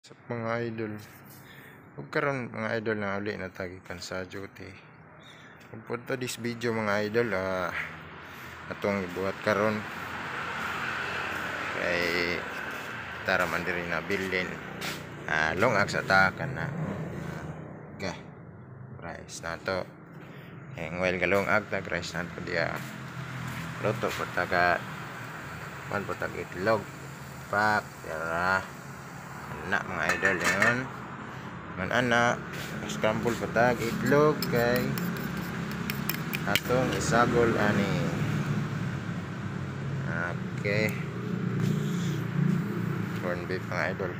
Sa mga idol, ug karon mga idol na uli na tagikan sa duty. Ug punto this video mga idol, atong ibuhat karon kay tara man diri na bilin long ag sa takan na okay rice nato ang well galong ag tag rice nato dia luto po taga man po tag itlog pak tara anak mga idol yun man anak scramble po tag itlog kay atong isagol ani okay corn beef mga idol.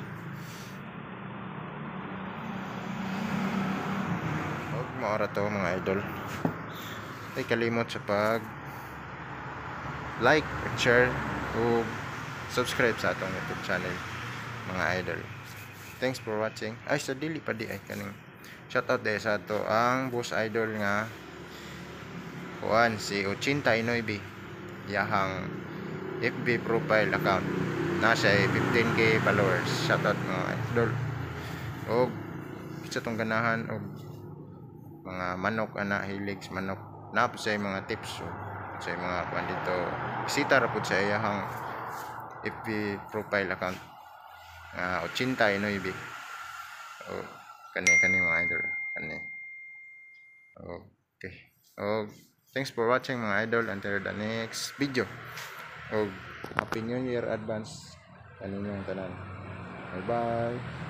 Huwag maora to mga idol. Ay kalimot sa pag like, share o subscribe sa atong YouTube channel mga idol. Thanks for watching. Ay sa dili pa di ay kaning shoutout de sa ato ang boss idol nga kuan si 89 yahang FB profile account nasa 15k followers. Shoutout mga idol. Og sa tong ganahan og mga manok ana hilig sa manok na po sa mga tips sa mga kuan dito bisita ra pud sa iyang FB profile account 89 kani mga idol kani. Okay, thanks for watching mga idol until the next video. Happy New Year advance kaninyong tanan. Bye bye.